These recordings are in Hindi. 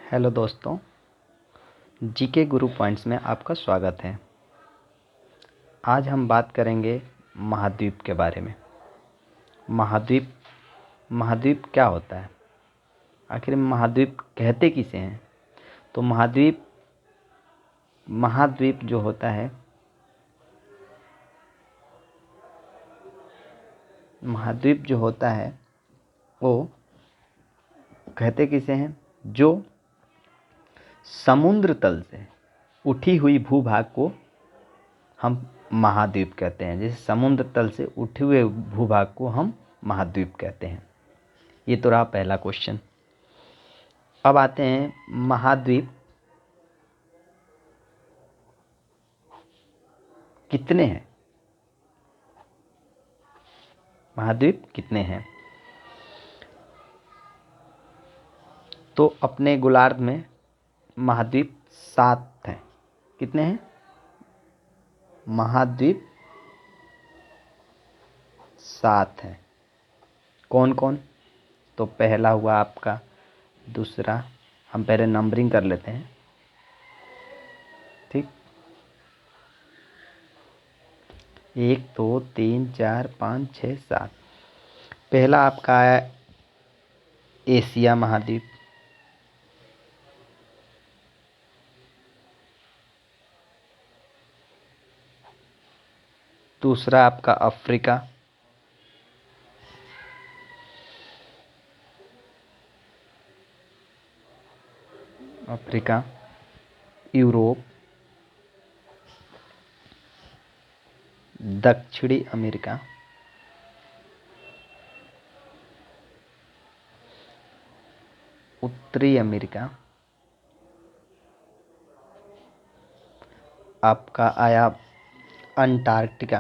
हेलो दोस्तों, जीके गुरु पॉइंट्स में आपका स्वागत है। आज हम बात करेंगे महाद्वीप के बारे में। महाद्वीप महाद्वीप क्या होता है, आखिर महाद्वीप कहते किसे हैं? तो महाद्वीप जो होता है, महाद्वीप जो होता है वो कहते किसे हैं? जो समुद्र तल से उठी हुई भूभाग को हम महाद्वीप कहते हैं। जैसे समुद्र तल से उठे हुए भूभाग को हम महाद्वीप कहते हैं। ये तो रहा पहला क्वेश्चन। अब आते हैं महाद्वीप कितने हैं। महाद्वीप कितने हैं? तो अपने गोलार्ध में महाद्वीप 7 हैं। कितने हैं? महाद्वीप 7 हैं। कौन कौन? तो पहला हुआ आपका, दूसरा, हम पहले नंबरिंग कर लेते हैं, ठीक। 1 2 3 4 5 6 7। पहला आपका है एशिया महाद्वीप, दूसरा आपका अफ्रीका, यूरोप, दक्षिणी अमेरिका, उत्तरी अमेरिका, आपका आया अंटार्कटिका,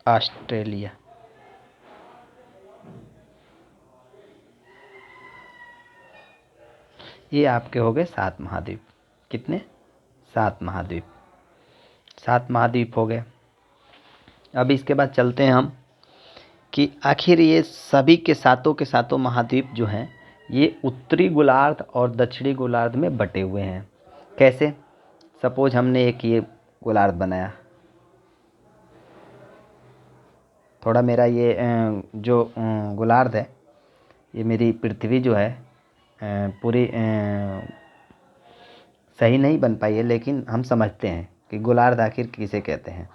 ऑस्ट्रेलिया। ये आपके हो गए 7 महाद्वीप। कितने? 7 महाद्वीप। 7 महाद्वीप हो गए। अब इसके बाद चलते हैं हम कि आखिर ये सभी के सातों महाद्वीप जो हैं, ये उत्तरी गोलार्ध और दक्षिणी गोलार्ध में बटे हुए हैं। कैसे? सपोज हमने एक ये गोलार्ध बनाया, थोड़ा मेरा ये जो गोलार्ध है, ये मेरी पृथ्वी जो है पूरी सही नहीं बन पाई है, लेकिन हम समझते हैं कि गोलार्ध आखिर किसे कहते हैं।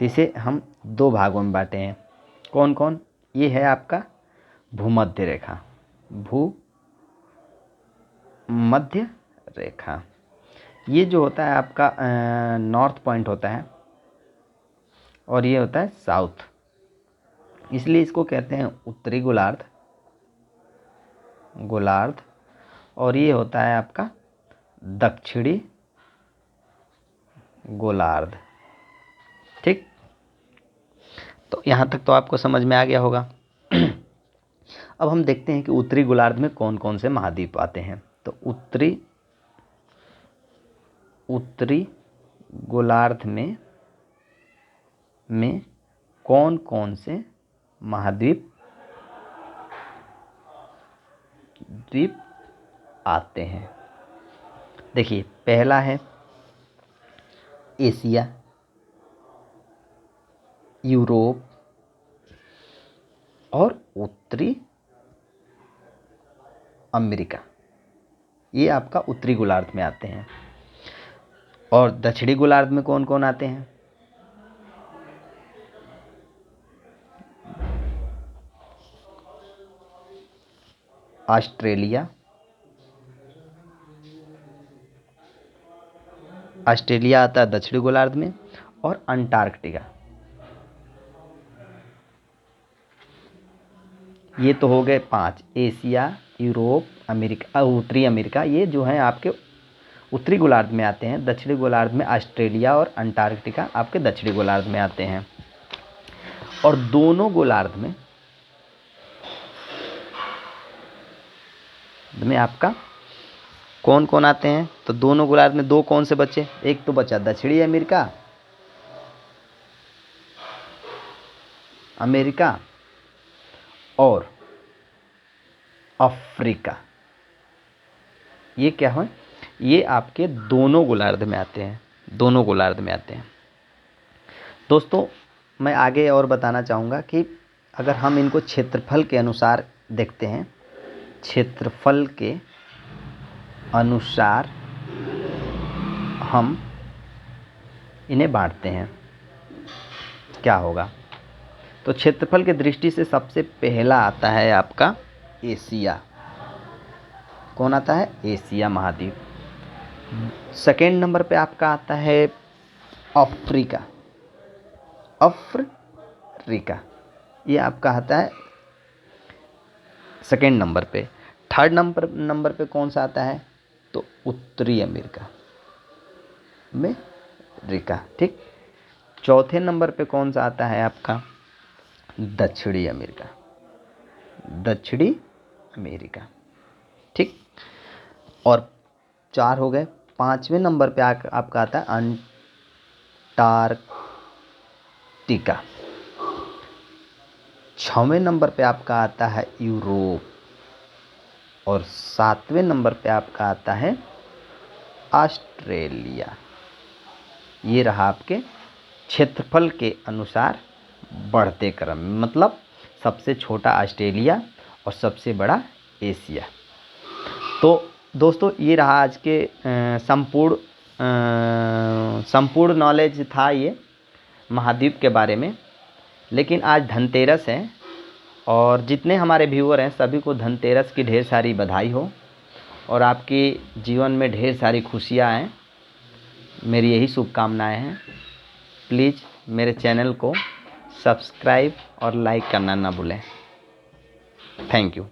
तो इसे हम 2 भागों में बांटे हैं। कौन कौन? ये है आपका भूमध्य रेखा, भूमध्य रेखा। ये जो होता है आपका नॉर्थ पॉइंट होता है, और ये होता है साउथ, इसलिए इसको कहते हैं उत्तरी गोलार्ध। और ये होता है आपका दक्षिणी गोलार्ध, ठीक। तो यहाँ तक तो आपको समझ में आ गया होगा। अब हम देखते हैं कि उत्तरी गोलार्ध में कौन कौन से महाद्वीप आते हैं। तो उत्तरी गोलार्ध में कौन कौन से महाद्वीप आते हैं? देखिए, पहला है एशिया, यूरोप और उत्तरी अमेरिका। ये आपका उत्तरी गोलार्ध में आते हैं। और दक्षिणी गोलार्ध में कौन कौन आते हैं? ऑस्ट्रेलिया आता है दक्षिणी गोलार्ध में, और अंटार्कटिका। ये तो हो गए 5। एशिया, यूरोप, अमेरिका, उत्तरी अमेरिका, ये जो है आपके उत्तरी गोलार्ध में आते हैं। दक्षिणी गोलार्ध में ऑस्ट्रेलिया और अंटार्कटिका आपके दक्षिणी गोलार्ध में आते हैं। और दोनों गोलार्ध में आपका कौन कौन आते हैं? तो दोनों गोलार्ध में 2 कौन से बचे? एक तो बचा दक्षिणी अमेरिका, अमेरिका और अफ्रीका, ये क्या है, ये आपके दोनों गोलार्ध में आते हैं, दोनों गोलार्ध में आते हैं। दोस्तों मैं आगे और बताना चाहूँगा कि अगर हम इनको क्षेत्रफल के अनुसार देखते हैं, क्षेत्रफल के अनुसार हम इन्हें बांटते हैं, क्या होगा। तो क्षेत्रफल की दृष्टि से सबसे पहला आता है आपका एशिया। कौन आता है, एशिया महाद्वीप। सेकेंड नंबर पे आपका आता है अफ्रीका, अफ्रीका, ये आपका आता है सेकेंड नंबर पे। थर्ड नंबर पे कौन सा आता है, तो उत्तरी अमेरिका, अमेरिका, ठीक। चौथे नंबर पे कौन सा आता है आपका, दक्षिणी अमेरिका, दक्षिणी अमेरिका, ठीक। और 4 हो गए। 5वें नंबर पे आपका आता है अंटार्कटिका। 6वें नंबर पे आपका आता है यूरोप। और 7वें नंबर पे आपका आता है ऑस्ट्रेलिया। ये रहा आपके क्षेत्रफल के अनुसार बढ़ते क्रम में, मतलब सबसे छोटा ऑस्ट्रेलिया और सबसे बड़ा एशिया। तो दोस्तों ये रहा आज के संपूर्ण नॉलेज था ये महाद्वीप के बारे में। लेकिन आज धनतेरस है और जितने हमारे व्यूअर हैं सभी को धनतेरस की ढेर सारी बधाई हो और आपके जीवन में ढेर सारी खुशियाँ आएँ, मेरी यही शुभकामनाएं हैं। प्लीज़ मेरे चैनल को सब्सक्राइब और लाइक करना ना भूलें। Thank you.